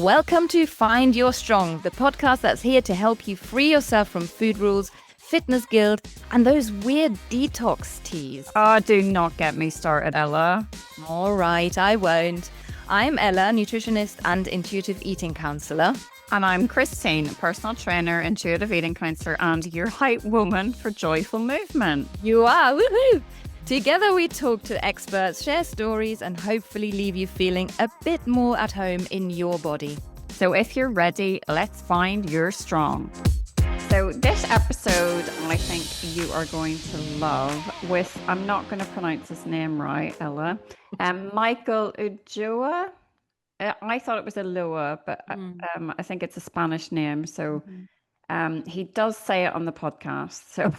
Welcome to Find Your Strong, the podcast that's here to help you free yourself from food rules, fitness guilt, and those weird detox teas. Oh, do not get me started, Ella. All right, I won't. I'm Ella, nutritionist and intuitive eating counsellor. And I'm Christine, personal trainer, intuitive eating counsellor, and your hype woman for joyful movement. You are, woohoo! Together we talk to experts, share stories, and hopefully leave you feeling a bit more at home in your body. So if you're ready, let's find your strong. So this episode, I think you are going to love with, I'm not going to pronounce his name right, Ella, Michael Ulloa. I thought it was Ulloa, but I think it's a Spanish name. So he does say it on the podcast. So,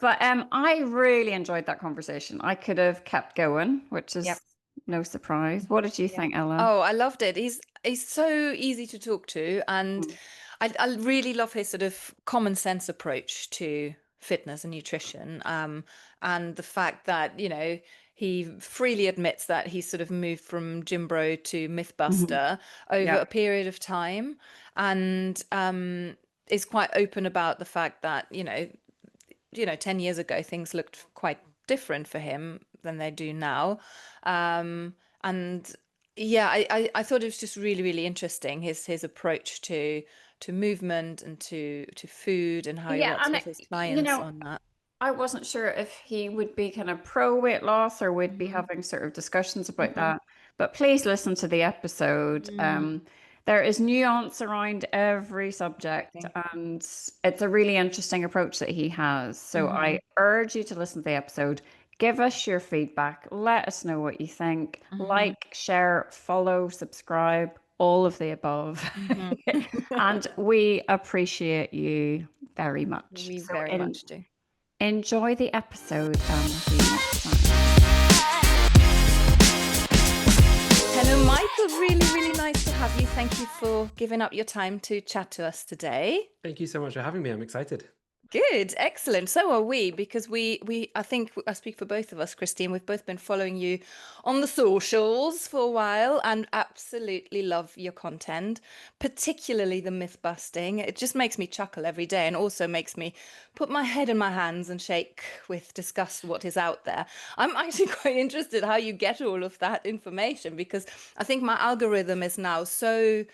but I really enjoyed that conversation. I could have kept going, which is no surprise. What did you think, Ella? Oh, I loved it. He's so easy to talk to, and I really love his sort of common sense approach to fitness and nutrition. And the fact that, you know, he freely admits that he's sort of moved from gym bro to mythbuster over a period of time, and is quite open about the fact that, you know, 10 years ago things looked quite different for him than they do now. And yeah, I thought it was just really, really interesting, his approach to movement and to food, and how he works with his clients on that. I wasn't sure if he would be kind of pro weight loss or would be having sort of discussions about that. But please listen to the episode. There is nuance around every subject, and it's a really interesting approach that he has. So I urge you to listen to the episode. Give us your feedback. Let us know what you think. Like, share, follow, subscribe, all of the above. And we appreciate you very much. We very much do. Enjoy the episode, and see you next time. Hello, Michael. Really, really nice to have you. Thank you for giving up your time to chat to us today. Thank you so much for having me. I'm excited. Good, excellent. So are we, because we I think I speak for both of us, Christine. We've both been following you on the socials for a while and absolutely love your content, particularly the myth busting. It just makes me chuckle every day, and also makes me put my head in my hands and shake with disgust what is out there. I'm actually quite interested how you get all of that information, because I think my algorithm is now so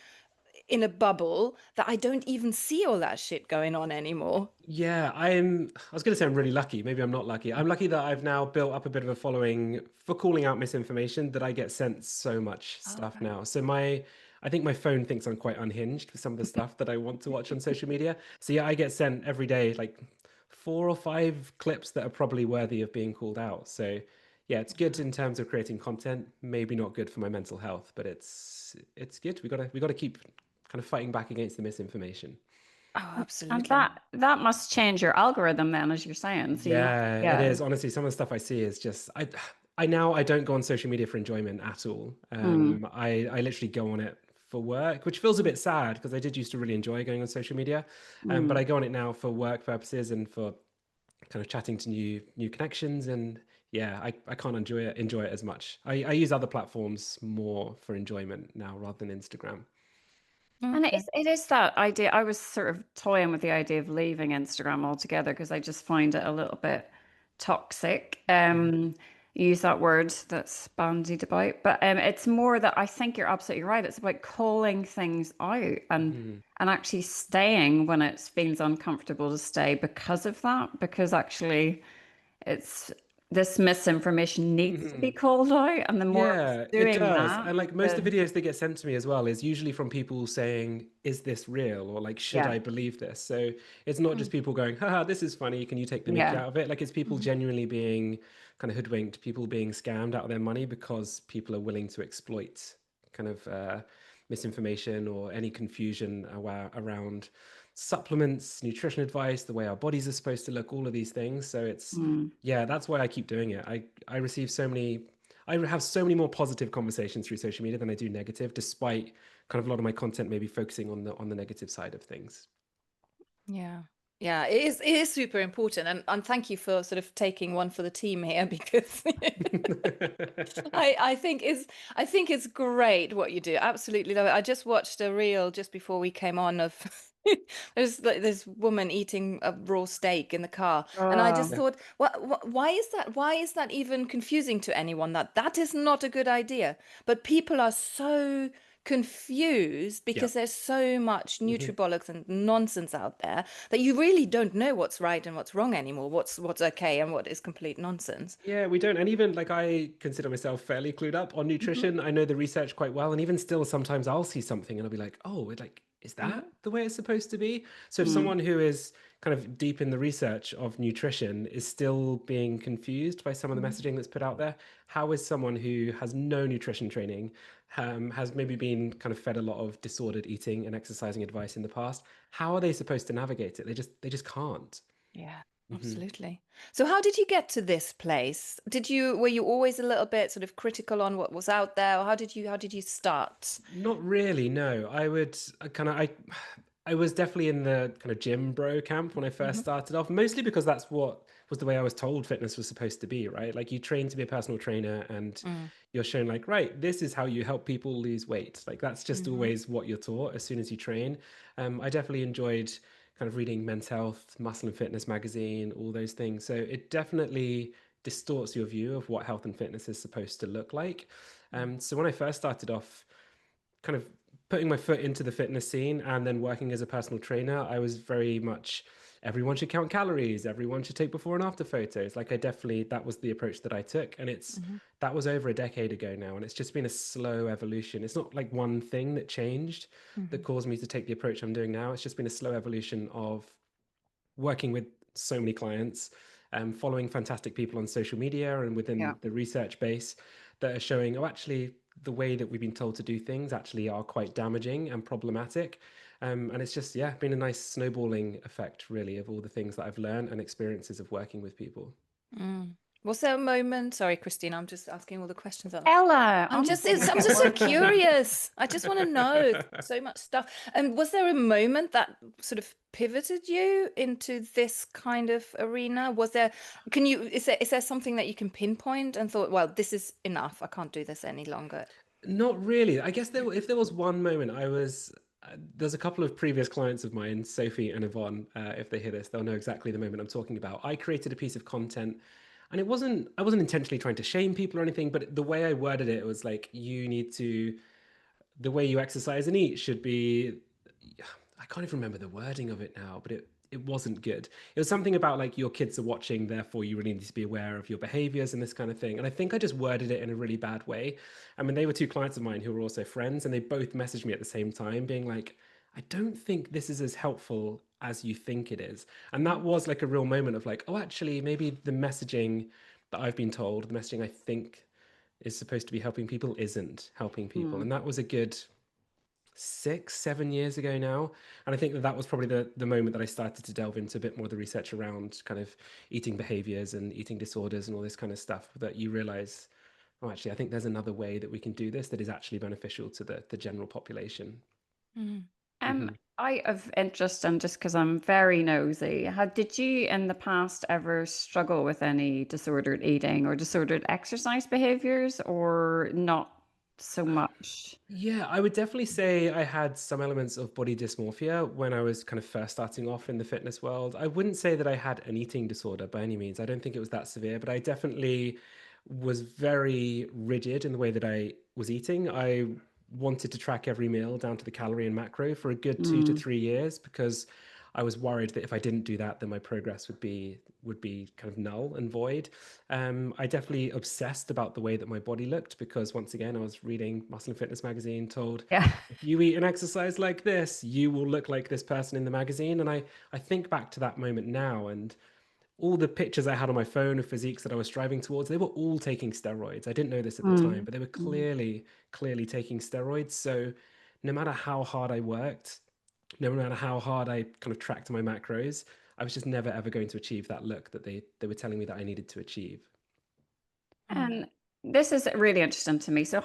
in a bubble that I don't even see all that shit going on anymore. Yeah, I was going to say I'm really lucky. Maybe I'm not lucky. I'm lucky that I've now built up a bit of a following for calling out misinformation, that I get sent so much stuff now. So I think my phone thinks I'm quite unhinged with some of the stuff that I want to watch on social media. So yeah, I get sent every day like 4 or 5 clips that are probably worthy of being called out. So yeah, it's good in terms of creating content. Maybe not good for my mental health, but it's good. We gotta keep kind of fighting back against the misinformation. Oh, absolutely. And that must change your algorithm then, as you're saying. So it is. Honestly, some of the stuff I see is just I don't go on social media for enjoyment at all. I literally go on it for work, which feels a bit sad, because I did used to really enjoy going on social media. But I go on it now for work purposes and for kind of chatting to new connections. And yeah, I can't enjoy it as much. I use other platforms more for enjoyment now rather than Instagram. And it is that idea. I was sort of toying with the idea of leaving Instagram altogether, because I just find it a little bit toxic. Use that word that's bandied about, but it's more that I think you're absolutely right. It's about calling things out and actually staying when it feels uncomfortable to stay because of that. Because actually, this misinformation needs to be called out, and the more it's doing it does. that, And like most of the videos that get sent to me as well is usually from people saying, is this real? Or like, should I believe this? So it's not just people going, haha, this is funny, can you take the mickey out of it? Like, it's people genuinely being kind of hoodwinked, people being scammed out of their money because people are willing to exploit kind of misinformation or any confusion around supplements, nutrition advice, the way our bodies are supposed to look, all of these things. So it's that's why I keep doing it. I have so many more positive conversations through social media than I do negative, despite kind of a lot of my content maybe focusing on the negative side of things. Yeah. Yeah, it is super important, and thank you for sort of taking one for the team here because I think it's great what you do. Absolutely love it. I just watched a reel just before we came on of there's like this woman eating a raw steak in the car, and I just Oh, Yeah. thought, why is that? Why is that even confusing to anyone? That is not a good idea. But people are so confused Yeah. because there's so much Mhm. nutribolics and nonsense out there that you really don't know what's right and what's wrong anymore, what's okay and what is complete nonsense. Yeah, we don't. And even like I consider myself fairly clued up on Hmm. nutrition. I know the research quite well. And even still, sometimes I'll see something and I'll be like, oh, like, is that Hmm. the way it's supposed to be? So if mm, someone who is kind of deep in the research of nutrition is still being confused by some of the Hmm. messaging that's put out there, how is someone who has no nutrition training, has maybe been kind of fed a lot of disordered eating and exercising advice in the past, how are they supposed to navigate it? They just can't. Yeah, Hmm. absolutely. So how did you get to this place? Were you always a little bit sort of critical on what was out there, or how did you start? Not really, no. I was definitely in the kind of gym bro camp when I first Hmm. started off, mostly because that's what was the way I was told fitness was supposed to be, right? Like you train to be a personal trainer and Mm. you're shown like, right, this is how you help people lose weight. Like that's just Hmm. always what you're taught as soon as you train. I definitely enjoyed kind of reading Men's Health, Muscle and Fitness magazine, all those things. So it definitely distorts your view of what health and fitness is supposed to look like. So when I first started off, kind of putting my foot into the fitness scene and then working as a personal trainer, I was very much everyone should count calories, everyone should take before and after photos. Like I definitely that was the approach that I took, and it's Hmm. that was over a decade ago now, and it's just been a slow evolution. It's not like one thing that changed that Hmm. caused me to take the approach I'm doing now. It's just been a slow evolution of working with so many clients, following fantastic people on social media and yeah. within the research base that are showing, oh, actually, the way that we've been told to do things actually are quite damaging and problematic. And it's just, yeah, been a nice snowballing effect, really, of all the things that I've learned and experiences of working with people. Mm. Was there a moment? Sorry, Christine, I'm just asking all the questions out. Ella, I'm just, honestly, I'm what just so words are you? curious. I just want to know so much stuff. And was there a moment that sort of pivoted you into this kind of arena? Is there something that you can pinpoint and thought, well, this is enough. I can't do this any longer. Not really. I guess if there was one moment, there's a couple of previous clients of mine, Sophie and Yvonne. If they hear this, they'll know exactly the moment I'm talking about. I created a piece of content, and I wasn't intentionally trying to shame people or anything, but the way I worded it was like, the way you exercise and eat should be, I can't even remember the wording of it now, but it wasn't good. It was something about like your kids are watching, therefore you really need to be aware of your behaviors and this kind of thing. And I think I just worded it in a really bad way. I mean, they were two clients of mine who were also friends, and they both messaged me at the same time, being like, I don't think this is as helpful as you think it is. And that was like a real moment of like, oh, actually, maybe the messaging that I've been told, the messaging I think is supposed to be helping people isn't helping people. Mm. And that was a good 6, 7 years ago now. And I think that that was probably the moment that I started to delve into a bit more of the research around kind of eating behaviors and eating disorders and all this kind of stuff, that you realize, oh, actually, I think there's another way that we can do this that is actually beneficial to the general population. Mm. Hmm. I of interest, and just because I'm very nosy, did you in the past ever struggle with any disordered eating or disordered exercise behaviors, or not so much? Yeah, I would definitely say I had some elements of body dysmorphia when I was kind of first starting off in the fitness world. I wouldn't say that I had an eating disorder by any means. I don't think it was that severe, but I definitely was very rigid in the way that I was eating. I wanted to track every meal down to the calorie and macro for a good 2 to 3 years because I was worried that if I didn't do that, then my progress would be kind of null and void. I definitely obsessed about the way that my body looked because once again, I was reading Muscle and Fitness magazine, told Yeah. if you eat and exercise like this, you will look like this person in the magazine. And I think back to that moment now, and all the pictures I had on my phone of physiques that I was striving towards, they were all taking steroids. I didn't know this at the time, Mm. but they were Mm. clearly taking steroids. So no matter how hard I worked, no matter how hard I kind of tracked my macros, I was just never ever going to achieve that look that they were telling me that I needed to achieve. Mm. And this is really interesting to me. So,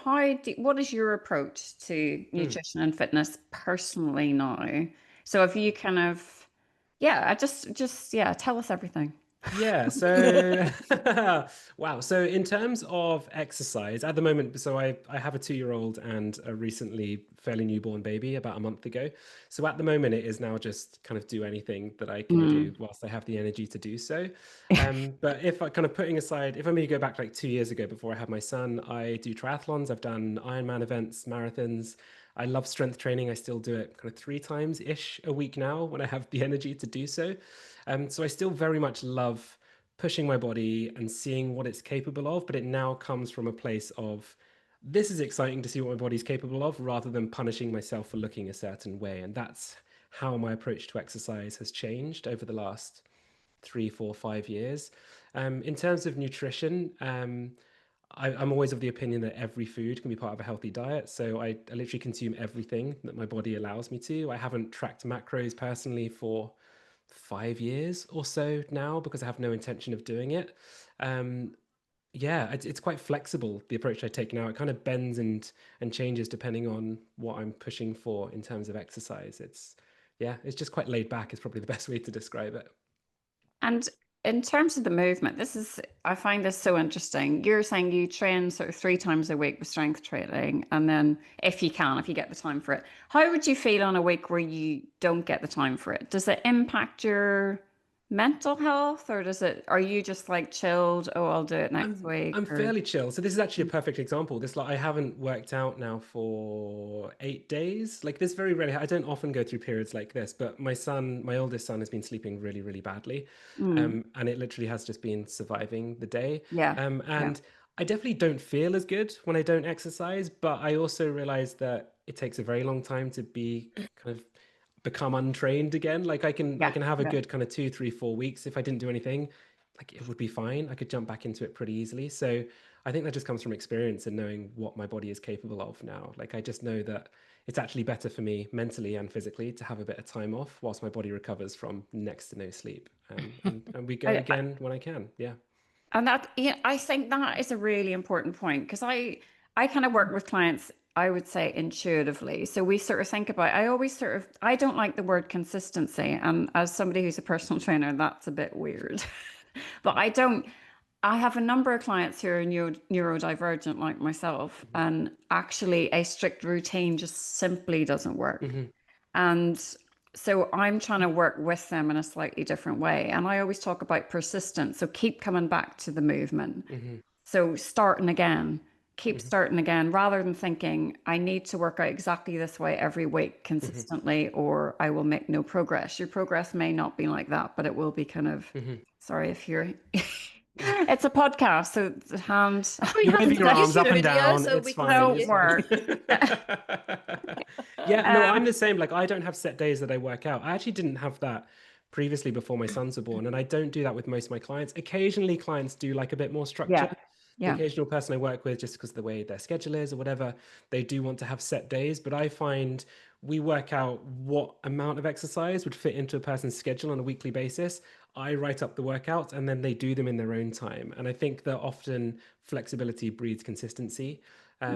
what is your approach to Hmm. nutrition and fitness personally now? So, if you kind of Yeah, just yeah, tell us everything. Yeah, so wow. So in terms of exercise at the moment, so I have a 2-year-old and a recently fairly newborn baby about a month ago. So at the moment it is now just kind of do anything that I can do Mm. whilst I have the energy to do so. But if I kind of putting aside, if I may go back like 2 years ago before I had my son, I do triathlons, I've done Ironman events, marathons. I love strength training. I still do it kind of 3 times-ish a week now when I have the energy to do so. So I still very much love pushing my body and seeing what it's capable of, but it now comes from a place of this is exciting to see what my body's capable of rather than punishing myself for looking a certain way. And that's how my approach to exercise has changed over the last 3, 4, 5 years. In terms of nutrition, I'm always of the opinion that every food can be part of a healthy diet. So I literally consume everything that my body allows me to. I haven't tracked macros personally for 5 years or so now because I have no intention of doing it. Um, yeah, it's quite flexible, the approach I take now. It kind of bends and changes depending on what I'm pushing for in terms of exercise. It's just quite laid back is probably the best way to describe it. And in terms of the movement, I find this so interesting. You're saying you train sort of 3 times a week with strength training, and then if you can, if you get the time for it, how would you feel on a week where you don't get the time for it? Does it impact your mental health, or are you just like chilled? Oh, I'll do it next I'm week, or fairly chill. So this is actually a perfect example. This like I haven't worked out now for 8 days. Like this very rarely. I don't often go through periods like this, but my oldest son, has been sleeping really, really badly, mm, and it literally has just been surviving the day. yeah, yeah, And I definitely don't feel as good when I don't exercise, but I also realize that it takes a very long time to be kind of become untrained again. Like I yeah, can have a yeah. good kind of 2, 3, 4 weeks if I didn't do anything, like it would be fine. I could jump back into it pretty easily. So I think that just comes from experience and knowing what my body is capable of now. Like I just know that it's actually better for me mentally and physically to have a bit of time off whilst my body recovers from next to no sleep. And we go I, again when I can. Yeah. And that, yeah, I think that is a really important point because I kind of work with clients, I would say intuitively. So we sort of think about, I don't like the word consistency. And as somebody who's a personal trainer, that's a bit weird. But I have a number of clients who are neurodivergent like myself, and actually a strict routine just simply doesn't work. Hmm. And so I'm trying to work with them in a slightly different way. And I always talk about persistence. So keep coming back to the movement. Hmm. So starting again, keep Hmm. starting again, rather than thinking I need to work out exactly this way every week Hmm. consistently, or I will make no progress. Your progress may not be like that, but it will be kind of, Hmm. sorry if you're, it's a podcast. So the hand, We You're have waving to your have arms YouTube up and video down. so It's we can fine. see don't It's it. fine. work. Yeah, no, Um, I'm the same. Like, I don't have set days that I work out. I actually didn't have that previously before my sons were born, and I don't do that with most of my clients. Occasionally, clients do like a bit more structure. yeah, The yeah, occasional person I work with, just because of the way their schedule is or whatever, they do want to have set days. But I find we work out what amount of exercise would fit into a person's schedule on a weekly basis. I write up the workouts and then they do them in their own time. And I think that often flexibility breeds consistency.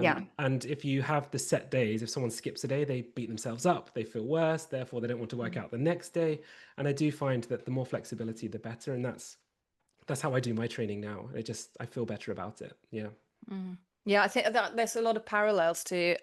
yeah. And if you have the set days, if someone skips a day, they beat themselves up, they feel worse, therefore they don't want to work out the next day. And I do find that the more flexibility, the better. And that's how I do my training now. I feel better about it. Yeah. Mm. Yeah, I think that there's a lot of parallels to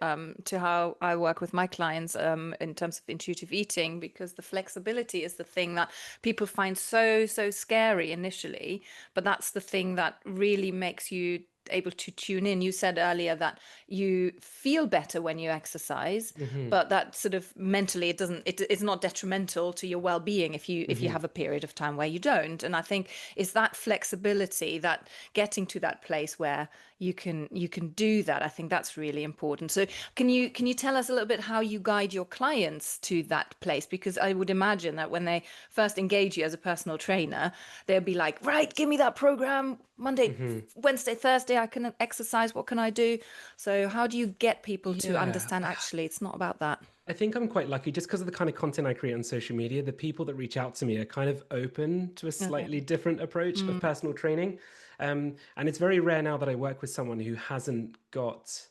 how I work with my clients in terms of intuitive eating, because the flexibility is the thing that people find so scary initially, but that's the thing that really makes you able to tune in. You said earlier that you feel better when you exercise, Hmm. but that sort of mentally it's not detrimental to your well-being if you Hmm. have a period of time where you don't. And I think it's that flexibility, that getting to that place where you can do that. I think that's really important. So can you tell us a little bit how you guide your clients to that place? Because I would imagine that when they first engage you as a personal trainer, they'll be like, right, give me that program, Monday, Hmm. Wednesday, Thursday, I can exercise. What can I do? So how do you get people to Yeah. understand actually it's not about that? I think I'm quite lucky just because of the kind of content I create on social media. The people that reach out to me are kind of open to a Okay. slightly different approach of personal training. And it's very rare now that I work with someone who hasn't got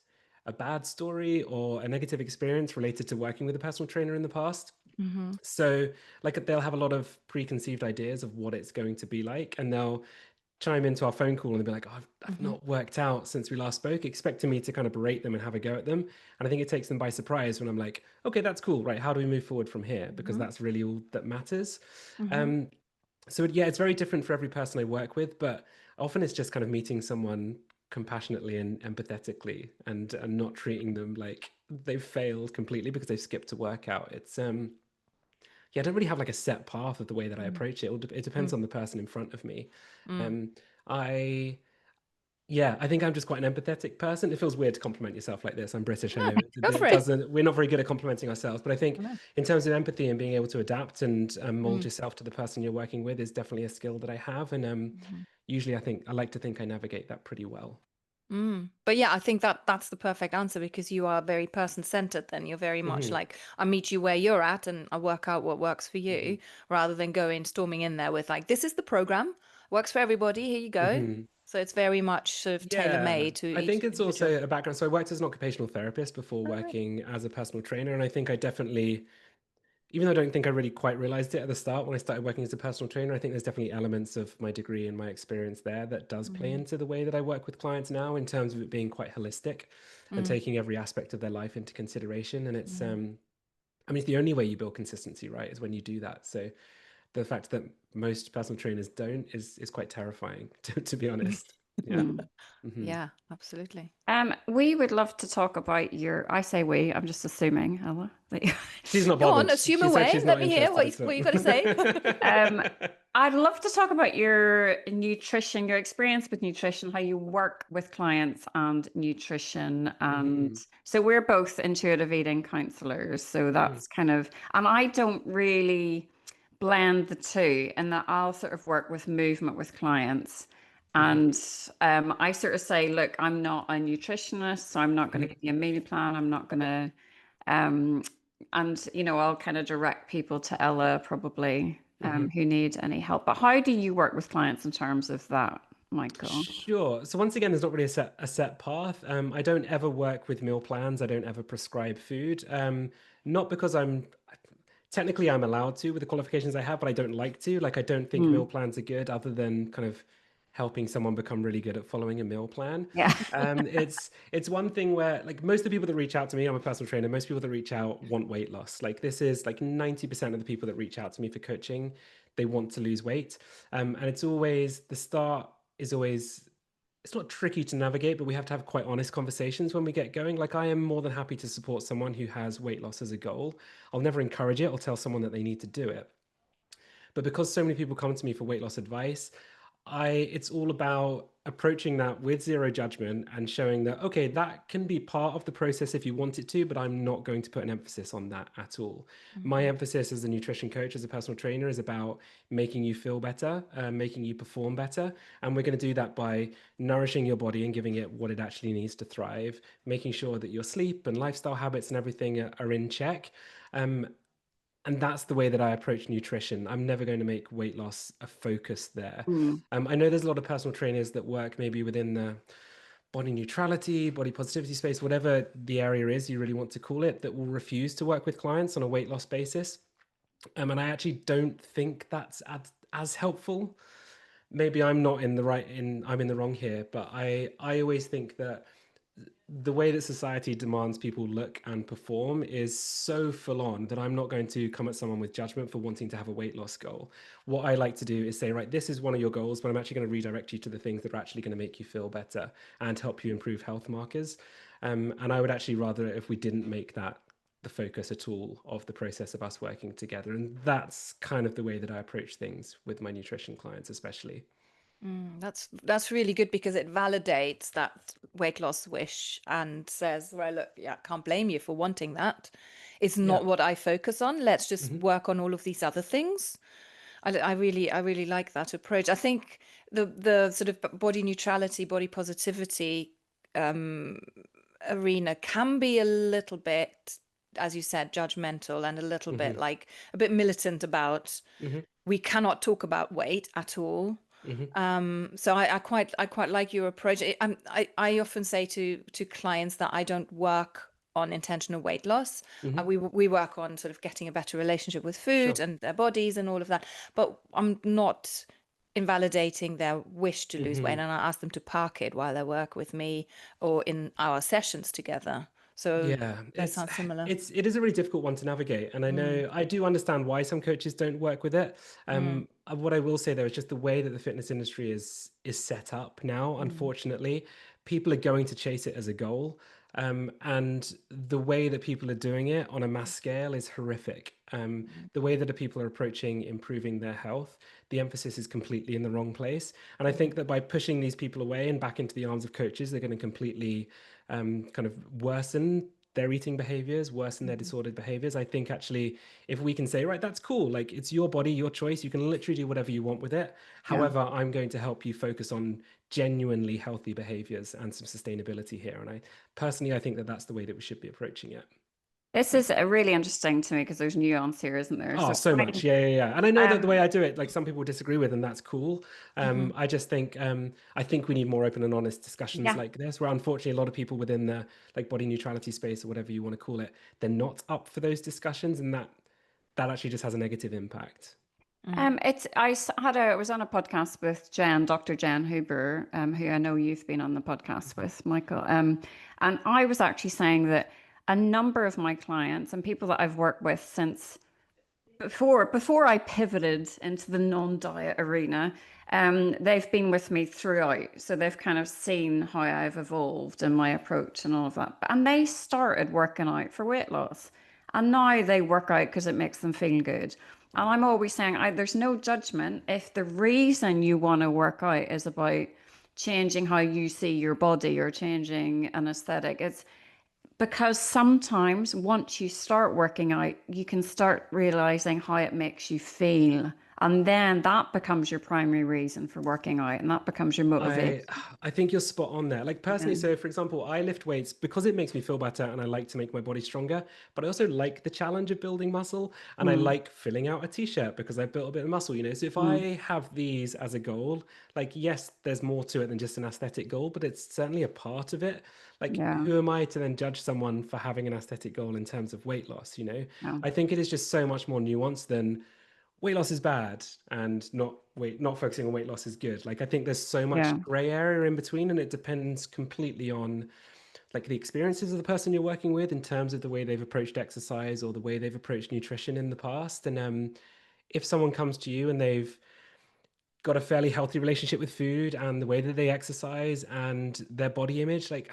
a bad story or a negative experience related to working with a personal trainer in the past. So like they'll have a lot of preconceived ideas of what it's going to be like, and they'll chime into our phone call and they'll be like, oh, I've not worked out since we last spoke, expecting me to kind of berate them and have a go at them. And I think it takes them by surprise when I'm like, okay, that's cool, right? How do we move forward from here? Because that's really all that matters. So yeah, it's very different for every person I work with, but often it's just kind of meeting someone compassionately and empathetically, and not treating them like they've failed completely because they've skipped a workout. It's yeah, I don't really have like a set path of the way that I approach it. It depends on the person in front of me. I Yeah, I think I'm just quite an empathetic person. It feels weird to compliment yourself like this. I'm British. I know Go for it it. doesn't. We're not very good at complimenting ourselves, but I think I know. in terms of empathy and being able to adapt and mold yourself to the person you're working with is definitely a skill that I have. And usually, I like to think I navigate that pretty well. But yeah, I think that that's the perfect answer, because you are very person-centered. Then you're very much like, I meet you where you're at and I work out what works for you, rather than going storming in there with like, this is the program, works for everybody, here you go. So it's very much sort of Yeah, tailor-made to I each think it's individual. also a background. So I worked as an occupational therapist before Oh, right. working as a personal trainer, and I think I definitely, even though I don't think I really quite realized it at the start when I started working as a personal trainer, I think there's definitely elements of my degree and my experience there that does play into the way that I work with clients now, in terms of it being quite holistic and taking every aspect of their life into consideration. And it's, I mean, it's the only way you build consistency, right? Is when you do that. So the fact that most personal trainers don't is quite terrifying, to be honest. Yeah. Yeah, absolutely. We would love to talk about I say we, I'm just assuming, Ella, that She's not Go on, bothered. assume She said away. she's Let not me hear interested what at all. what you got to say. I'd love to talk about your nutrition, your experience with nutrition, how you work with clients and nutrition. And so we're both intuitive eating counselors. So that's kind of, and I don't really blend the two, in that I'll sort of work with movement with clients. And I sort of say, look, I'm not a nutritionist, so I'm not going to give you a meal plan. I'm not going to, and I'll kind of direct people to Ella probably, who need any help. But how do you work with clients in terms of that, Michael? Sure. So once again, there's not really a set path. I don't ever work with meal plans. I don't ever prescribe food. Not because technically I'm allowed to with the qualifications I have, but I don't like to. Like, I don't think meal plans are good, other than kind of helping someone become really good at following a meal plan. Yeah. It's one thing where, like, most of the people that reach out to me, I'm a personal trainer, most people that reach out want weight loss. Like, this is like 90% of the people that reach out to me for coaching, they want to lose weight. And it's always, the start is always, it's not tricky to navigate, but we have to have quite honest conversations when we get going. Like, I am more than happy to support someone who has weight loss as a goal. I'll never encourage it. I'll tell someone that they need to do it. But because so many people come to me for weight loss advice, it's all about approaching that with zero judgment and showing that, okay, that can be part of the process if you want it to, but I'm not going to put an emphasis on that at all. My emphasis as a nutrition coach, as a personal trainer, is about making you feel better, making you perform better. And we're going to do that by nourishing your body and giving it what it actually needs to thrive, making sure that your sleep and lifestyle habits and everything are in check. And that's the way that I approach nutrition. I'm never going to make weight loss a focus there. I know there's a lot of personal trainers that work maybe within the body neutrality, body positivity space, whatever the area is you really want to call it, that will refuse to work with clients on a weight loss basis. And I actually don't think that's as helpful. Maybe I'm not in the right, I'm in the wrong here, but I always think that the way that society demands people look and perform is so full on that I'm not going to come at someone with judgment for wanting to have a weight loss goal. What I like to do is say, right, this is one of your goals, but I'm actually going to redirect you to the things that are actually going to make you feel better and help you improve health markers. And I would actually rather if we didn't make that the focus at all of the process of us working together. And that's kind of the way that I approach things with my nutrition clients, especially. That's really good, because it validates that weight loss wish and says, well, look, yeah, can't blame you for wanting that. It's Yeah. not what I focus on. Let's just work on all of these other things. I really like that approach. I think the sort of body neutrality, body positivity arena can be a little bit, as you said, judgmental, and a little bit like a bit militant about, we cannot talk about weight at all. So I quite like your approach. I often say to clients that I don't work on intentional weight loss. Mm-hmm. We work on sort of getting a better relationship with food Sure. and their bodies and all of that. But I'm not invalidating their wish to lose weight, Mm-hmm. and I ask them to park it while they work with me or in our sessions together. So Yeah, that sounds similar. it is a really difficult one to navigate, and I Mm, know I do understand why some coaches don't work with it. mm, What I will say though is just the way that the fitness industry is set up now. mm, Unfortunately, people are going to chase it as a goal, and the way that people are doing it on a mass scale is horrific. The way that the people are approaching improving their health, the emphasis is completely in the wrong place, and I mm, think that by pushing these people away and back into the arms of coaches, they're going to completely kind of worsen their eating behaviors, worsen their mm, disordered behaviors. I think actually, if we can say, right, that's cool, like it's your body, your choice, you can literally do whatever you want with it. Yeah. However, I'm going to help you focus on genuinely healthy behaviors and some sustainability here. And I personally, I think that that's the way that we should be approaching it. This is really interesting to me because there's nuance here, isn't there? Oh, So, so I much. mean, Yeah, yeah, yeah. And I know that the way um, I do it, like some people disagree with, and that's cool. mhm, I think we need more open and honest discussions yeah. like this, where unfortunately a lot of people within the like body neutrality space or whatever you want to call it, they're not up for those discussions, and that actually just has a negative impact. mm, I was on a podcast with Dr. Jen Huber, who I know you've been on the podcast Mhm. with, Michael. And I was actually saying that a number of my clients and people that I've worked with since before I pivoted into the non-diet arena, they've been with me throughout. So they've kind of seen how I've evolved in my approach and all of that. And they started working out for weight loss. And now they work out because it makes them feel good. And I'm always saying, there's no judgment. If the reason you want to work out is about changing how you see your body or changing an aesthetic, it's because sometimes once you start working out, you can start realizing how it makes you feel. And then that becomes your primary reason for working out, and that becomes your I motivation. I think you're spot on there. Like Yeah. personally, so for example, I lift weights because it makes me feel better and I like to make my body stronger, but I also like the challenge of building muscle and I Mm, like filling out a t-shirt because I've built a bit of muscle, you know. So if mm, I have these as a goal, like yes, there's more to it than just an aesthetic goal, but it's certainly a part of it. Like yeah. who am I to then judge someone for having an aesthetic goal in terms of weight loss, you know? No. I think it is just so much more nuanced than weight loss is bad and not focusing on weight loss is good. Like I think there's so Yeah. much gray area in between, and it depends completely on like the experiences of the person you're working with in terms of the way they've approached exercise or the way they've approached nutrition in the past. And if someone comes to you and they've got a fairly healthy relationship with food and the way that they exercise and their body image, like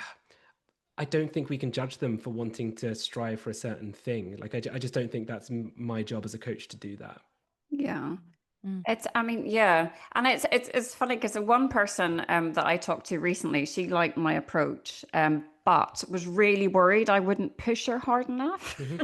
I don't think we can judge them for wanting to strive for a certain thing. Like I just don't think that's my job as a coach to do that. Yeah. mm, I mean, yeah, and it's funny because one person that I talked to recently, she liked my approach, but was really worried I wouldn't push her hard enough Hmm.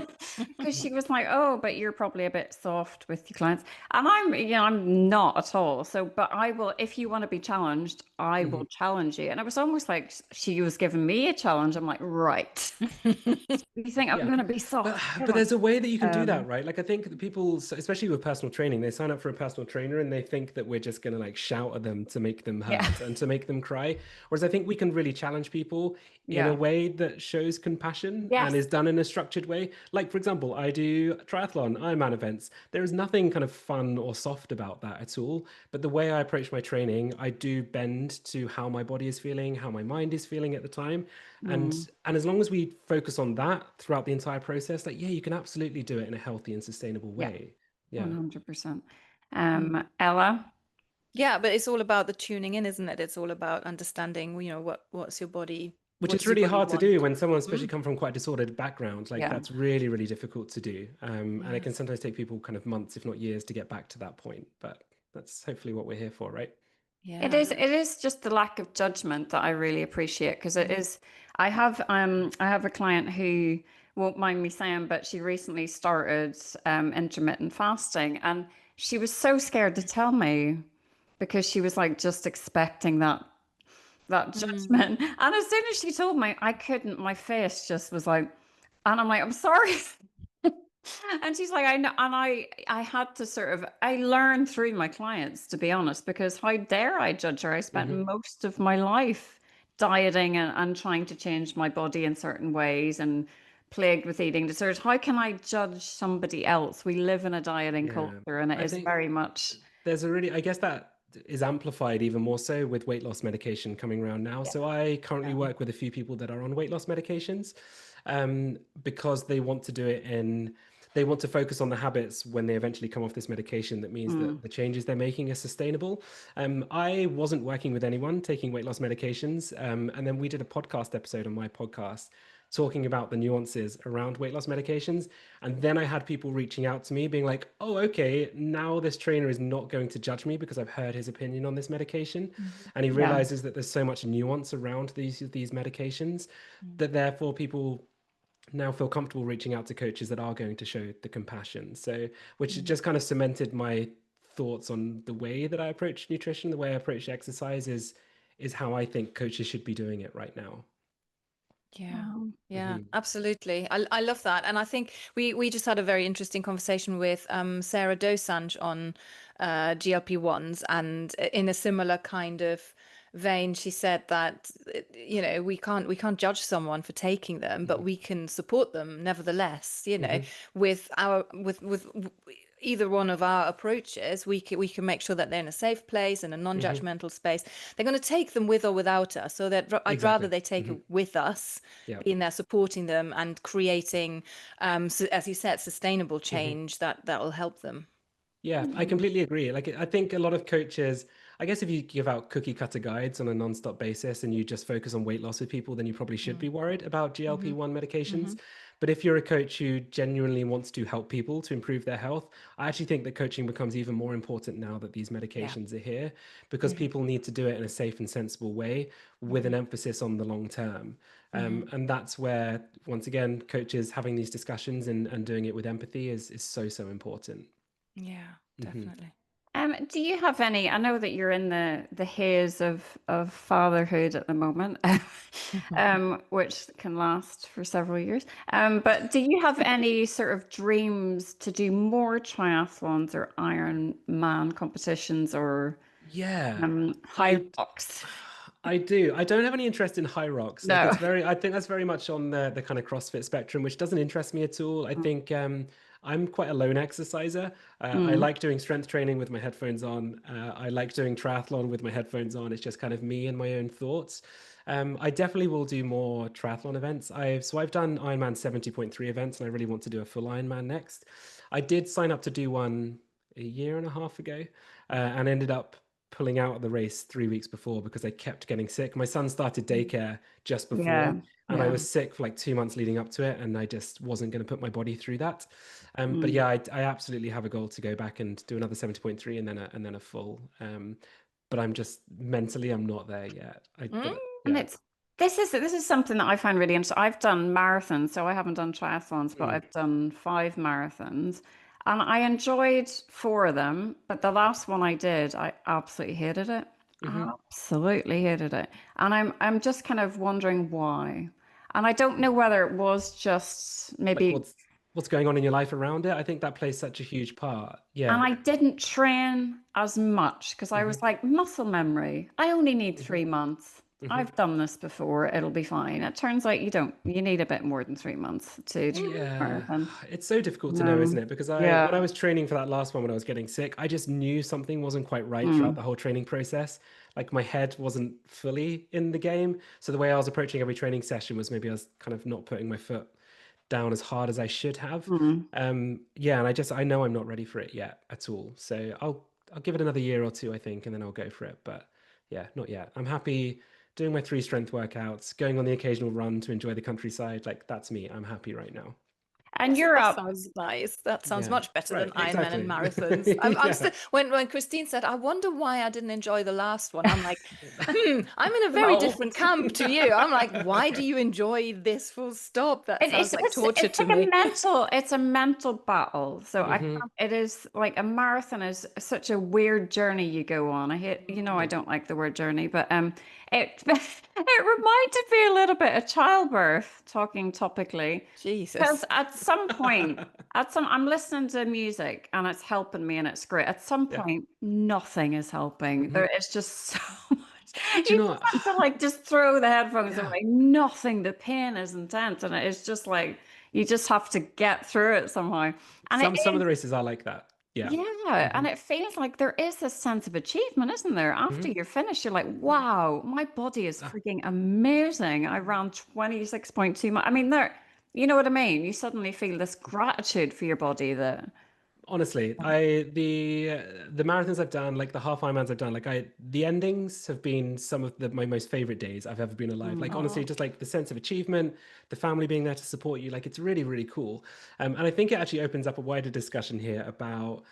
because she was like, "Oh, but you're probably a bit soft with your clients," and I'm not at all. So, but I will, if you want to be challenged, I will challenge you. And it was almost like she was giving me a challenge. I'm like, right, you think I'm Yeah, going to be but soft? Come but on. there's a way that you can do that, Um, right? Like I think the people, especially with personal training, they sign up for a personal trainer and they think that we're just gonna like shout at them to make them yeah, hurt and to make them cry. Whereas I think we can really challenge people in a yeah, way that shows compassion and yes, is done in a structured way. Like for example, I do triathlon, Ironman events. There is nothing kind of fun or soft about that at all. But the way I approach my training, I do bend to how my body is feeling, how my mind is feeling at the time. mm, And as long as we focus on that throughout the entire process, like yeah, you can absolutely do it in a healthy and sustainable yeah. way. Yeah. 100%. mm. Ella? Yeah, but it's all about the tuning in, isn't it? It's all about understanding, Which what is does your really body hard to do want? when someone especially Mm. come from quite a disordered background. Like Yeah. that's really, really difficult to do. And it can Yes. sometimes take people kind of months, if not years, to get back to that point. But that's hopefully what we're here for, right? It Yeah. is it is just the lack of judgment that I really appreciate because it Mm. is I have a client who won't mind me saying, but she recently started intermittent fasting and she was so scared to tell me because she was like just expecting that Mm. judgment. And as soon as she told me, I couldn't, my face just was like, and I'm like, I'm sorry. And she's like, I know, and I had to sort of, I learned through my clients, to be honest, because how dare I judge her? I spent Hmm. most of my life dieting and trying to change my body in certain ways and plagued with eating disorders. How can I judge somebody else? We live in a dieting Yeah, culture, and it I is think very much. there's a really, I guess that is amplified even more so with weight loss medication coming around now. Yeah. So I currently work with a few people that are on weight loss medications, because they want to do it they want to focus on the habits when they eventually come off this medication. That means that the changes they're making are sustainable. I wasn't working with anyone taking weight loss medications. And then we did a podcast episode on my podcast talking about the nuances around weight loss medications. And then I had people reaching out to me being like, oh, okay, now this trainer is not going to judge me because I've heard his opinion on this medication. And he Yeah. realizes that there's so much nuance around these medications that therefore people now feel comfortable reaching out to coaches that are going to show the compassion. So, which just kind of cemented my thoughts on the way that I approach nutrition, the way I approach exercise is how I think coaches should be doing it right now. Yeah. Yeah, absolutely. I love that. And I think we just had a very interesting conversation with Sarah Dosanjh on GLP-1s, and in a similar kind of vein, she said that we can't judge someone for taking them, but we can support them nevertheless, with our with either one of our approaches. We can make sure that they're in a safe place, in a non-judgmental space. They're going to take them with or without us, so that I'd rather Exactly. they take it with us, Yeah. being there supporting them and creating, as you said, sustainable change that will help them. Yeah, I completely agree. Like, I think a lot of coaches, I guess if you give out cookie cutter guides on a non-stop basis and you just focus on weight loss with people, then you probably should be worried about GLP-1 medications. But if you're a coach who genuinely wants to help people to improve their health, I actually think that coaching becomes even more important now that these Yeah. medications are here, because people need to do it in a safe and sensible way with an emphasis on the long term. And that's where, once again, coaches having these discussions and doing it with empathy is so, so important. Yeah, definitely. Do you have any? I know that you're in the haze of fatherhood at the moment, which can last for several years. But do you have any sort of dreams to do more triathlons or Ironman competitions or Yeah, high I rocks? I do. I don't have any interest in high rocks. Like, No. I think that's very much on the kind of CrossFit spectrum, which doesn't interest me at all. I think I'm quite a lone exerciser. I like doing strength training with my headphones on. I like doing triathlon with my headphones on. It's just kind of me and my own thoughts. I definitely will do more triathlon events. I've done Ironman 70.3 events, and I really want to do a full Ironman next. I did sign up to do one a year and a half ago, and ended up pulling out of the race 3 weeks before because I kept getting sick. My son started daycare just Yeah. before, and I was sick for like 2 months leading up to it, and I just wasn't going to put my body through that. But yeah, I absolutely have a goal to go back and do another 70.3 and then a full. But I'm just mentally, I'm not there yet. But And yeah. this is something that I find really interesting. I've done marathons, so I haven't done triathlons, but I've done 5 marathons. And I enjoyed 4 of them, but the last one I did, I absolutely hated it. Absolutely hated it. And I'm just kind of wondering why. And I don't know whether it was just Like, maybe, what's going on in your life around it? I think that plays such a huge part. and Yeah. I didn't train as much because I was like, muscle memory. I only need 3 months. I've done this before. It'll be fine. It turns out you don't. You need a bit more than 3 months to do a Yeah, marathon. it's so difficult to know, isn't No. it? Because when I Yeah. was training for that last one, when I was getting sick, I just knew something wasn't quite right throughout the whole training process. Like, my head wasn't fully in the game. So the way I was approaching every training session was maybe I was kind of not putting my foot down as hard as I should have. Yeah, and I know I'm not ready for it yet at all. So I'll give it another year or two, I think, and then I'll go for it. But yeah, not yet. I'm happy doing my 3 strength workouts, going on the occasional run to enjoy the countryside. Like, that's me. I'm happy right now. And you're That up. sounds nice. That sounds Yeah, much better than right, Ironman and exactly. marathons. I'm Yeah. still when Christine said, "I wonder why I didn't enjoy the last one." I'm like, I'm in a I'm very old. different camp to you. I'm like, why do you enjoy this? Full stop. That It, sounds like torture it's to like a me. mental, it's a mental battle. So I Hmm. can't, it is like a marathon is such a weird journey you go on. I hate, I Yeah. don't like the word journey, but it it reminded me a little bit of childbirth, talking topically. Because Jesus. at some point, I'm listening to music and it's helping me and it's great. At some Yeah. point, nothing is helping. Hmm. There is just so much. Do you You know just what? have to like just throw the headphones Yeah. away. Nothing. The pain is intense, and it's just like you just have to get through it somehow. And it Some of is, the races are like that. Yeah. yeah, and it feels like there is this sense of achievement, isn't there? After you're finished, you're like, wow, my body is Ah, freaking amazing. I ran 26.2 miles. I mean, there, you know what I mean? You suddenly feel this gratitude for your body that, honestly, the marathons I've done, like the half Ironmans I've done, the endings have been some of my most favorite days I've ever been alive. Like honestly, Oh, just like the sense of achievement, the family being there to support you, like it's really, really cool. And I think it actually opens up a wider discussion here about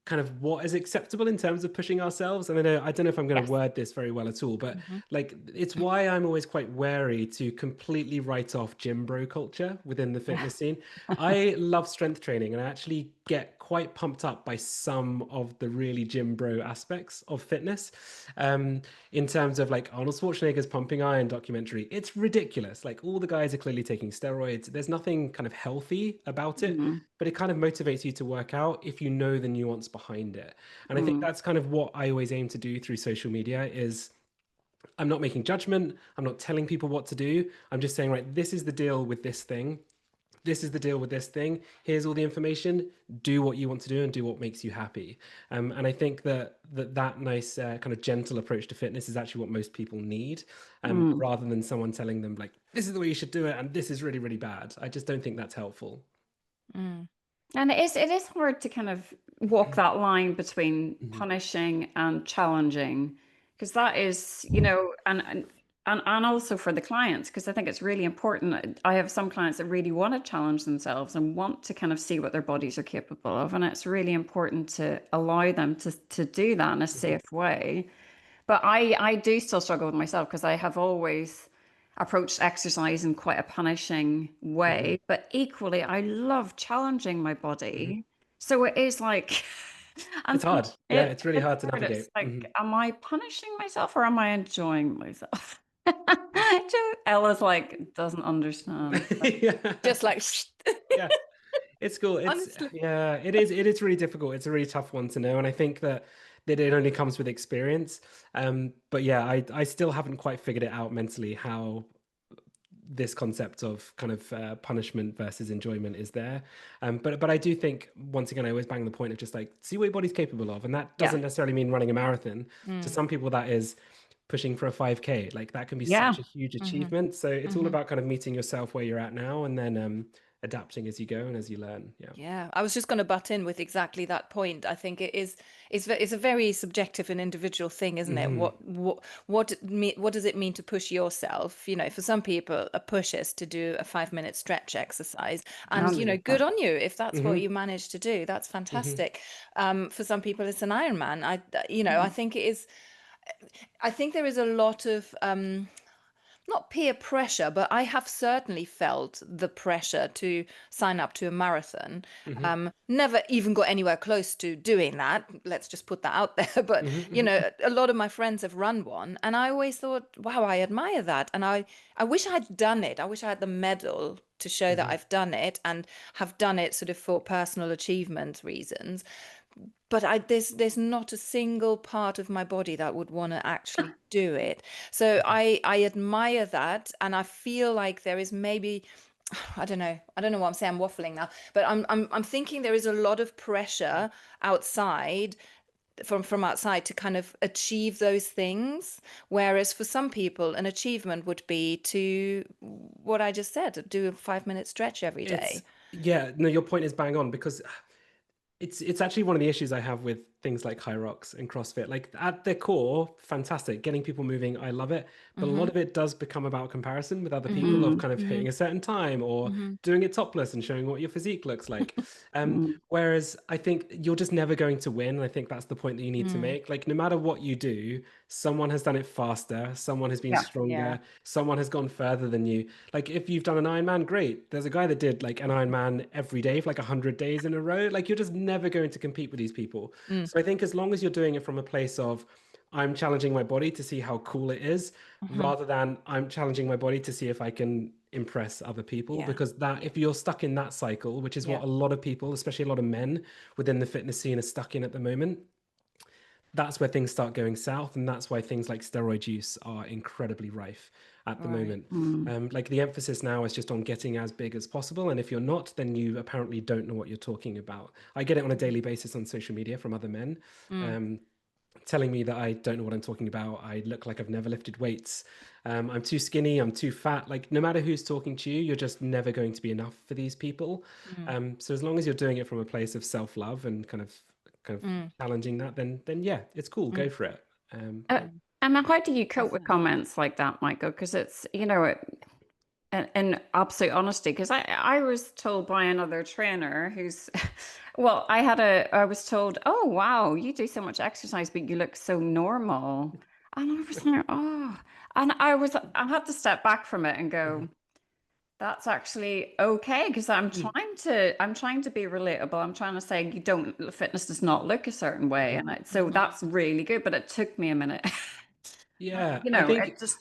kind of what is acceptable in terms of pushing ourselves. And I don't know if I'm going to yes. word this very well at all, but mhm. like it's why I'm always quite wary to completely write off gym bro culture within the fitness scene. I love strength training and I actually get quite pumped up by some of the really gym bro aspects of fitness. In terms of like Arnold Schwarzenegger's Pumping Iron documentary, it's ridiculous. Like all the guys are clearly taking steroids. There's nothing kind of healthy about it, Mm, but it kind of motivates you to work out if you know the nuance behind it. And I think mm, that's kind of what I always aim to do through social media is I'm not making judgment, I'm not telling people what to do. I'm just saying, right, this is the deal with this thing. This is the deal with this thing. Here's all the information. Do what you want to do and do what makes you happy. And I think that nice kind of gentle approach to fitness is actually what most people need, mm. rather than someone telling them like this is the way you should do it and this is really really bad. I just don't think that's helpful. Mm. And it is hard to kind of walk that line between Mhm. punishing and challenging, because that is, you know, and also for the clients, because I think it's really important. I have some clients that really want to challenge themselves and want to kind of see what their bodies are capable of, and it's really important to allow them to do that in a Mhm. safe way. But I do still struggle with myself because I have always approached exercise in quite a punishing Mhm. way. But equally, I love challenging my Mhm. body. So it is like, and It's hard. Yeah, it's really it's hard to hard. It's navigate. like, am I punishing myself or am I enjoying myself? Ella's like doesn't understand. Yeah. Just like, Yeah. It's cool. It's honestly. yeah, it is really difficult. It's a really tough one to know. And I think that it only comes with experience. But yeah, I still haven't quite figured it out mentally how this concept of kind of punishment versus enjoyment is there. But I do think once again I always bang the point of just like see what your body's capable of, and that Yeah. doesn't necessarily mean running a marathon. To Mm. some people, that is pushing for a 5K. Like that can be Yeah. such a huge Hmm. achievement. So it's all Hmm. about kind of meeting yourself where you're at now, and then adapting as you go and as you learn. Yeah. Yeah, I was just going to butt in with exactly that point. I think it's a very subjective and individual thing, isn't it? Hmm. What does it mean to push yourself? You know, for some people, a push is to do a 5 minute stretch exercise, and I'll you know, leave good that. on you if that's what Hmm. you manage to do. That's Hmm. fantastic. For some people, it's an Ironman. I Mm. think it is. I think there is a lot of not peer pressure, but I have certainly felt the pressure to sign up to a marathon. Hmm. Never even got anywhere close to doing that. Let's just put that out there. But, you Hmm. know, a lot of my friends have run one, and I always thought, wow, I admire that. And I wish I had done it. I wish I had the medal to show that Hmm. I've done it and have done it sort of for personal achievement reasons. But there's not a single part of my body that would want to actually do it. So I admire that, and I feel like there is maybe I don't know what I'm saying. I'm waffling now, but I'm thinking there is a lot of pressure outside from outside to kind of achieve those things, whereas for some people an achievement would be to what I just said, do a 5 minute stretch every It's day. yeah, no, your point is bang on because it's actually one of the issues I have with things like high rocks and CrossFit. Like at their core, fantastic, getting people moving, I love it. But a lot Mm-hmm. of it does become about comparison with other Mm-hmm. people of Mm, kind of Mm-hmm. hitting a certain time or Mm-hmm. doing it topless and showing what your physique looks like. mm. Whereas I think you're just never going to win. And I think that's the point that you need to Mm. make. Like no matter what you do, someone has done it faster, someone has been Yeah. Yeah. stronger, someone has gone further than you. Like if you've done an Ironman, great. There's a guy that did like an Ironman every day for like 100 days in a row. Like you're just never going to compete with these people. Mm. So I think as long as you're doing it from a place of I'm challenging my body to see how cool it is, Mm-hmm. rather than I'm challenging my body to see if I can impress other people, Yeah. because that if you're stuck in that cycle, which is Yeah. what a lot of people, especially a lot of men within the fitness scene, are stuck in at the moment, that's where things start going south, and that's why things like steroid use are incredibly rife at the Right. moment. Like the emphasis now is just on getting as big as possible, and if you're not, then you apparently don't know what you're talking about. I get it on a daily basis on social media from other men. Telling me that I don't know what I'm talking about. I look like I've never lifted weights. I'm too skinny. I'm too fat. Like no matter who's talking to you, you're just never going to be enough for these people. So as long as you're doing it from a place of self-love and kind of challenging that, then yeah, it's cool. Go for it. And how do you cope with Definitely. comments like that, Michael? Because it's, in absolute honesty, because I was told by another trainer who's, well, I was told, oh, wow, you do so much exercise, but you look so normal. And I was like, oh, and I had to step back from it and go, that's actually okay, because I'm trying to be relatable. I'm trying to say fitness does not look a certain way. So that's really good, but it took me a minute. Yeah, I It think just,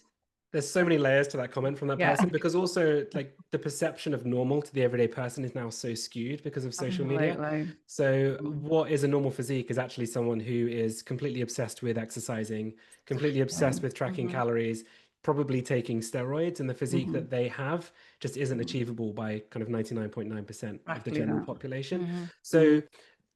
there's so many layers to that comment from that yeah, person, because also like the perception of normal to the everyday person is now so skewed because of social media. absolutely. So what is a normal physique is actually someone who is completely obsessed with exercising, completely obsessed with tracking calories, probably taking steroids, and the physique that they have just isn't achievable by kind of 99.9% of the Exactly general that. population. Mm-hmm. So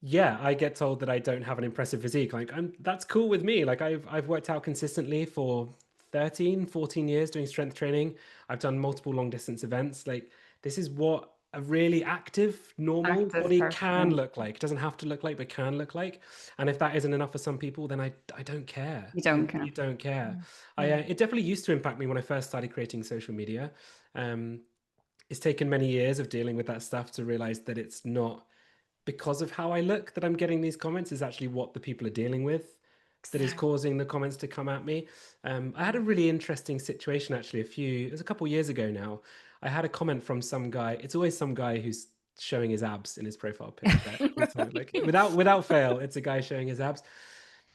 yeah, I get told that I don't have an impressive physique. Like that's cool with me. Like I've worked out consistently for 13, 14 years doing strength training. I've done multiple long distance events. Like this is what a really active, normal Active body can person. look like. It doesn't have to look like, but can look like. And if that isn't enough for some people, then I don't care. You I don't really care. don't care. Mm-hmm. It definitely used to impact me when I first started creating social media. Um, it's taken many years of dealing with that stuff to realize that it's not because of how I look that I'm getting these comments, is actually what the people are dealing with that is Exactly. causing the comments to come at me. I had a really interesting situation actually it was a couple of years ago now. I had a comment from some guy. It's always some guy who's showing his abs in his profile pic. Like without fail, it's a guy showing his abs.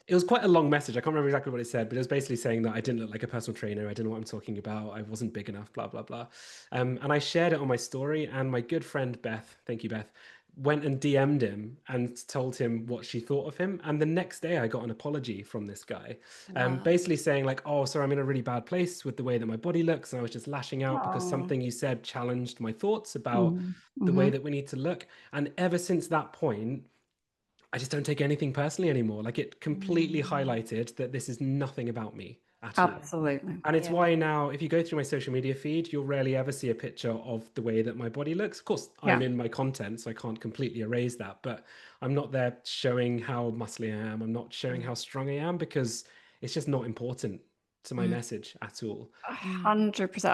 It was quite a long message. I can't remember exactly what it said, but it was basically saying that I didn't look like a personal trainer. I didn't know what I'm talking about. I wasn't big enough, blah, blah, blah. And I shared it on my story, and my good friend Beth, thank you, Beth, went and DM'd him and told him what she thought of him. And the next day I got an apology from this guy, Wow. basically saying like, oh, sorry, I'm in a really bad place with the way that my body looks. And I was just lashing out because Oh. something you said challenged my thoughts about the way Mm-hmm. that we need to look. And ever since that point, I just don't take anything personally anymore. Like it completely Mm. highlighted that this is nothing about me at all. Absolutely. And it's Yeah. why now, if you go through my social media feed, you'll rarely ever see a picture of the way that my body looks. Of course, I'm Yeah. in my content, so I can't completely erase that, but I'm not there showing how muscly I am. I'm not showing Mm. how strong I am because it's just not important to my Mm. message at all. 100%.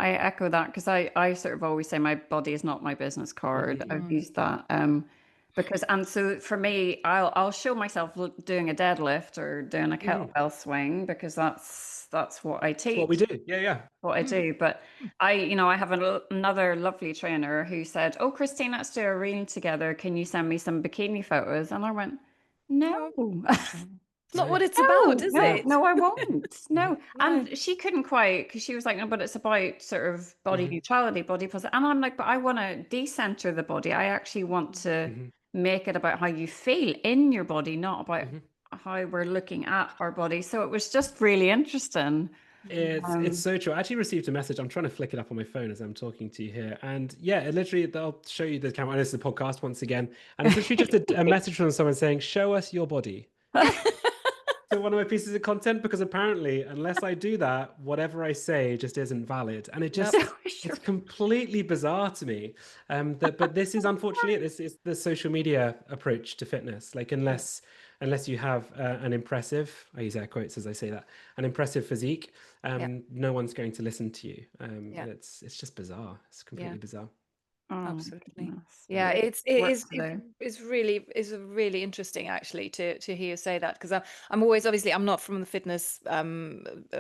I echo that, because I sort of always say my body is not my business card. I've Mm. used that. Because, and so for me, I'll show myself doing a deadlift or doing a Mhm. kettlebell swing, because that's what I It's what we teach, do. Yeah, yeah. what I Mm. do. But I have another lovely trainer who said, "Oh, Christine, let's do a reel together. Can you send me some bikini photos?" And I went, "No." No, it's not No. what it's about, No, is no, it? no, I won't. Mhm. No. No. And she couldn't quite, because she was like, no, but it's about sort of body Mhm. neutrality, body positive. And I'm like, but I want to decenter the body. I actually want to Mhm. make it about how you feel in your body, not about Mhm. how we're looking at our body. So it was just really interesting. It's Um, so true. I actually received a message. I'm trying to flick it up on my phone as I'm talking to you here. And yeah, it literally, they'll show you the camera. And this is a podcast once again. And it's literally just a message from someone saying, show us your body to one of my pieces of content, because apparently, unless I do that, whatever I say just isn't valid. And it Yep. just, it's completely bizarre to me. But this is unfortunately, this is the social media approach to fitness. Like unless you have an impressive, I use air quotes as I say that, an impressive physique, Yeah. no one's going to listen to you. Yeah. And it's just bizarre. It's Yeah. completely bizarre. oh, Absolutely. goodness. Yeah, It it work is to do. it's really interesting actually to hear you say that, because I'm always, obviously I'm not from the fitness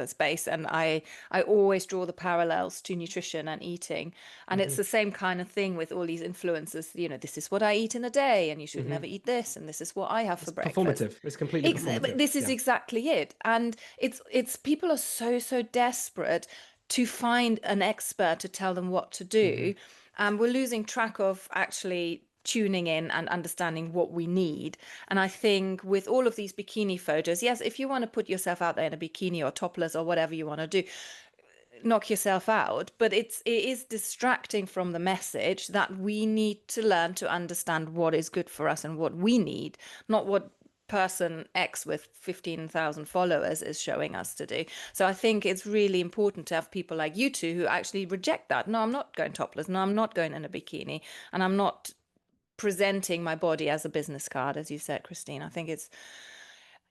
space, and I always draw the parallels to nutrition and eating, and it's Hmm. the same kind of thing with all these influencers, this is what I eat in a day and you should Hmm. never eat this, and this is what I have for It's breakfast. performative. It's completely Exactly. performative. This is Yeah. exactly it. And it's people are so desperate to find an expert to tell them what to Hmm. do. And we're losing track of actually tuning in and understanding what we need. And I think with all of these bikini photos, yes, if you want to put yourself out there in a bikini or topless or whatever you want to do, knock yourself out, but it is distracting from the message that we need to learn to understand what is good for us and what we need, not what person X with 15,000 followers is showing us to do. So I think it's really important to have people like you two who actually reject that. No, I'm not going topless. No, I'm not going in a bikini, and I'm not presenting my body as a business card, as you said, Christine. I think it's,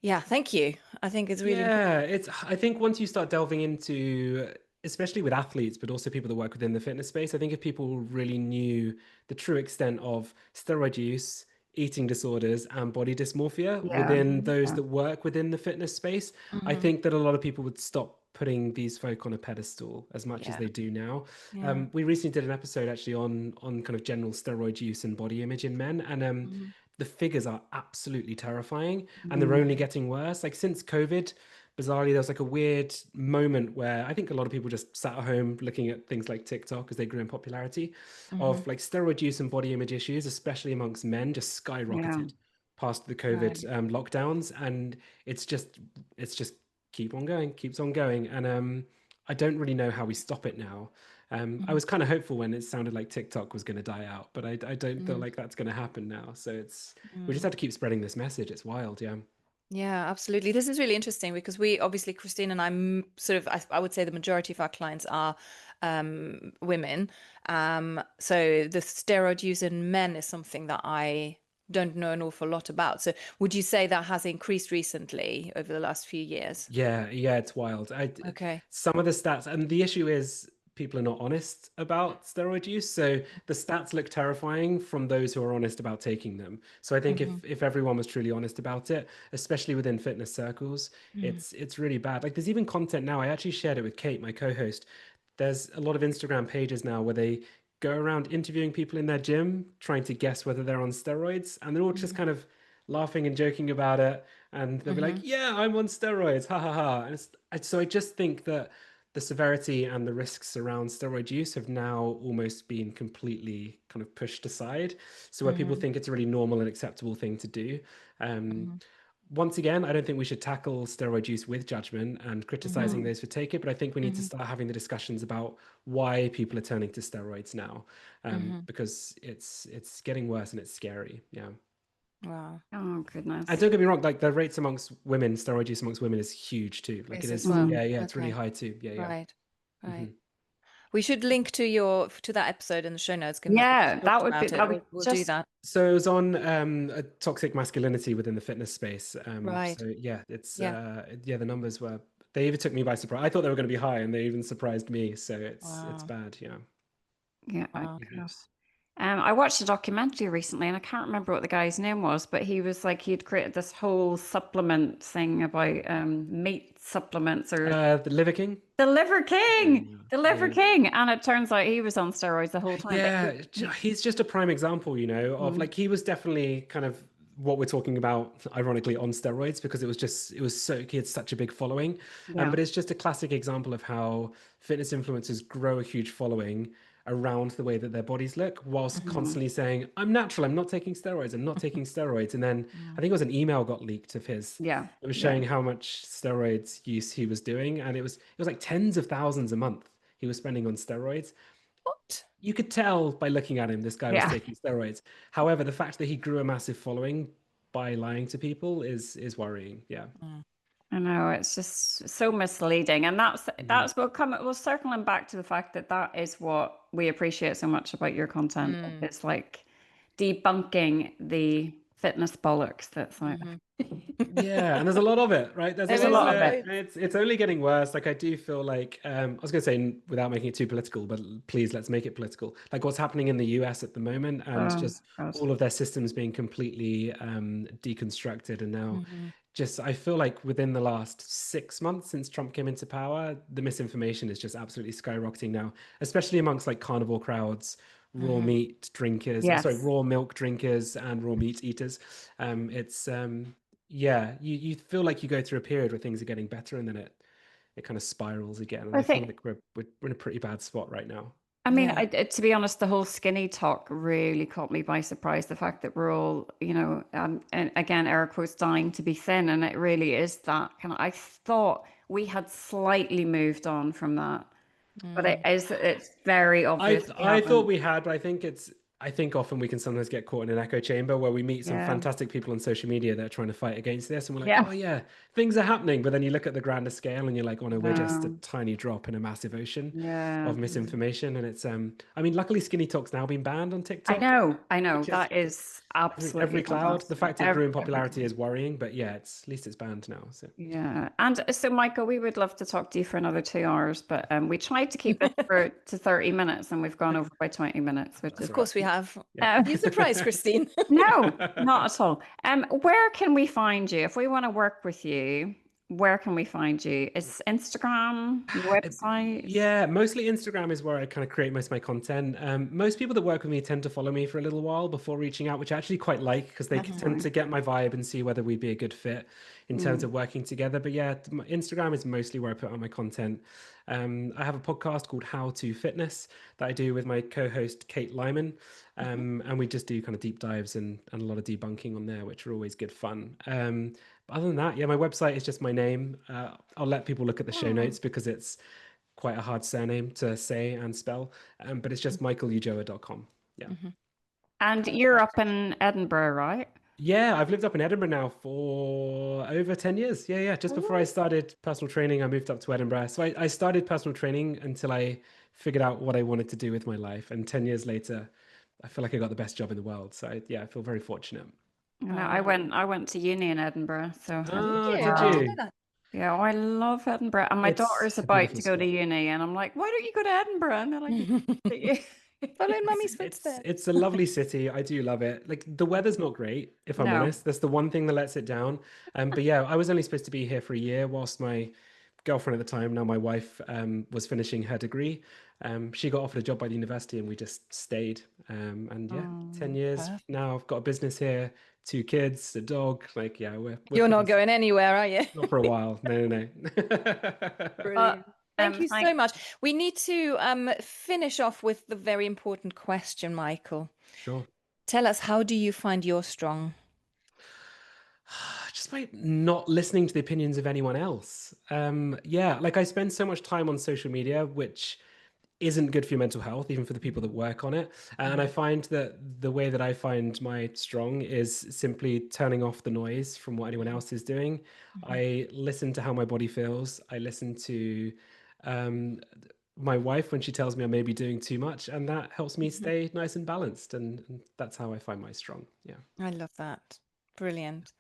yeah, thank you. I think it's really important. Yeah, I think once you start delving into, especially with athletes, but also people that work within the fitness space, I think if people really knew the true extent of steroid use, eating disorders, and body dysmorphia Yeah. within those Yeah. that work within the fitness space, I Mhm. think that a lot of people would stop putting these folk on a pedestal as much as Yeah. they do now. Yeah. We recently did an episode actually on kind of general steroid use and body image in men, and Mhm. the figures are absolutely terrifying, and they're Mm. only getting worse. Like since COVID, bizarrely, there was like a weird moment where I think a lot of people just sat at home looking at things like TikTok as they grew in popularity, Mhm. of like steroid use and body image issues, especially amongst men, just Yeah. skyrocketed past the Right. COVID lockdowns, and it's just keep on going, keeps on going, and I don't really know how we stop it now. I Mhm. was kind of hopeful when it sounded like TikTok was going to die out, but I don't feel Mhm. like that's going to happen now. So we just Mm. have to keep spreading this message. It's wild, yeah. Yeah, absolutely. This is really interesting because we obviously, Christine and I, sort of, I would say the majority of our clients are women. So the steroid use in men is something that I don't know an awful lot about. So would you say that has increased recently over the last few years? Yeah, it's wild. Okay. Some of the stats, and the issue is people are not honest about steroid use. So the stats look terrifying from those who are honest about taking them. So I think Mm-hmm. if everyone was truly honest about it, especially within fitness circles, it's really bad. Like there's even content now. I actually shared it with Kate, my co-host. There's a lot of Instagram pages now where they go around interviewing people in their gym, trying to guess whether they're on steroids, and they're all just kind of laughing and joking about it, and they'll be like, Mm-hmm. "Yeah, I'm on steroids, ha ha ha." And so I just think that the severity and the risks around steroid use have now almost been completely kind of pushed aside. So where people Mm-hmm. think it's a really normal and acceptable thing to do. Um, Mm-hmm. Once again, I don't think we should tackle steroid use with judgment and Mm-hmm. criticizing those who take it, but I think we need to Mm-hmm. start having the discussions about why people are turning to steroids now, Mm-hmm. because it's getting worse and it's scary. Yeah. Wow. Oh, And goodness. don't get me wrong, like the rates amongst women, steroid use amongst women is huge too. Like it Is as is, well. Mm. yeah, it's really Okay. high too. Yeah. Right. Hmm. Right. We should link to that episode in the show notes because you Yeah, talked that would be about it. that would We'll do just that. So it was on a toxic masculinity within the fitness space. Right. So yeah, it's Yeah. yeah, the numbers were, they even took me by surprise. I thought they were going to be high, and they even surprised me. So it's Wow. bad. Yeah. yeah, Wow. Mhm. gosh. I watched a documentary recently, and I can't remember what the guy's name was, but he was like he'd created this whole supplement thing about meat supplements or The Liver King. the Liver Yeah, King, the Liver yeah. King, and it turns out he was on steroids the whole time. But Yeah, he's just a prime example, of mm, like he was definitely kind of what we're talking about, ironically, on steroids, because it was so he had such a big following. yeah, But it's just a classic example of how fitness influencers grow a huge following around the way that their bodies look, whilst Mm-hmm. constantly saying, "I'm natural, I'm not taking steroids, I'm not taking steroids." And then I think it was an email got leaked of his. yeah, It was yeah, showing how much steroids use he was doing, and it was like tens of thousands a month he was spending on steroids. What? You could tell by looking at him, this guy was yeah. taking steroids. However, the fact that he grew a massive following by lying to people is worrying. Yeah. Mm. I know it's just so misleading, and Mhm. that's what come. Well, circling back to the fact that that is what we appreciate so much about your content. Mm. It's like debunking the fitness bollocks that's out Mm-hmm. Yeah, and there's a lot of it, right? There's a There's a lot of lot of it. it. It's only getting worse. Like I do feel like I was gonna say without making it too political, but please let's make it political. Like what's happening in the US at the moment, and Oh, just God. all of their systems being completely deconstructed, and now Mm-hmm. just I feel like within the last 6 months since Trump came into power, the misinformation is just absolutely skyrocketing now, especially amongst like carnivore crowds, raw Mm-hmm. meat drinkers, sorry, Yes. raw milk drinkers and raw meat eaters. It's yeah, you feel like you go through a period where things are getting better, and then it kind of spirals again. And I I feel think like we're in a pretty bad spot right now. I mean, to be honest, the whole skinny talk really caught me by surprise. The fact that we're all, and again, air quotes, dying to be thin. And it really is that kind of, I thought we had slightly moved on from that. But it's very obvious. I thought we had, but I think often we can sometimes get caught in an echo chamber where we meet some fantastic people on social media that are trying to fight against this. And we're like, oh yeah, things are happening. But then you look at the grander scale and you're like, oh no, we're just a tiny drop in a massive ocean of misinformation. And it's, I mean, luckily Skinny Talk's now been banned on TikTok. I know. That is absolutely every cloud. The fact it grew in popularity is worrying, but yeah, at least it's banned now. So yeah. And so Michael, we would love to talk to you for another 2 hours, but we tried to keep it to 30 minutes and we've gone over by 20 minutes, which of course we have. You surprised, Christine. No, not at all. Where can we find you? If we want to work with you, where can we find you? Is Instagram, website? Yeah, mostly Instagram is where I kind of create most of my content. Most people that work with me tend to follow me for a little while before reaching out, which I actually quite like because they tend to get my vibe and see whether we'd be a good fit in terms of working together. But yeah, Instagram is mostly where I put on my content. I have a podcast called How to Fitness that I do with my co-host Kate Lyman. And we just do kind of deep dives and a lot of debunking on there, which are always good fun. But other than that, yeah, my website is just my name. I'll let people look at the show notes because it's quite a hard surname to say and spell. But it's just michaelujoa.com. Yeah. And you're up in Edinburgh, right? Yeah, I've lived up in Edinburgh now for over 10 years. Yeah. Just before I started personal training, I moved up to Edinburgh. So I started personal training until I figured out what I wanted to do with my life. And 10 years later, I feel like I got the best job in the world. So I feel very fortunate. No, I went to uni in Edinburgh. So did you? Yeah, I love Edinburgh. And my daughter's about to go to uni and I'm like, why don't you go to Edinburgh? And they're like, follow Mummy's footsteps. It's a lovely city. I do love it. Like the weather's not great, if I'm honest. That's the one thing that lets it down. But yeah, I was only supposed to be here for a year whilst my girlfriend at the time, now my wife, was finishing her degree. She got offered a job by the university and we just stayed. And yeah, 10 years now. I've got a business here, 2 kids, a dog. Like, yeah, we're You're not going anywhere, are you? Not for a while. No. Brilliant. Thank you so much. We need to finish off with the very important question, Michael. Sure. Tell us, how do you find you're strong? Just by not listening to the opinions of anyone else. Yeah, like I spend so much time on social media, which isn't good for your mental health, even for the people that work on it. And I find that the way that I find my strong is simply turning off the noise from what anyone else is doing. I listen to how my body feels. I listen to my wife when she tells me I may be doing too much, and that helps me stay nice and balanced. And that's how I find my strong. Yeah. I love that. Brilliant.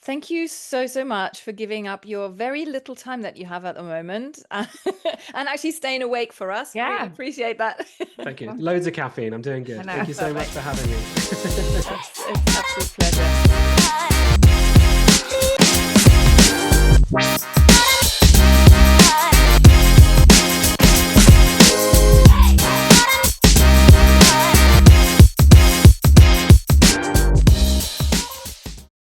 Thank you so much for giving up your very little time that you have at the moment and actually staying awake for us. Yeah. Really appreciate that. Thank you. Loads of caffeine. I'm doing good. Thank you so much for having me. It's an absolute pleasure.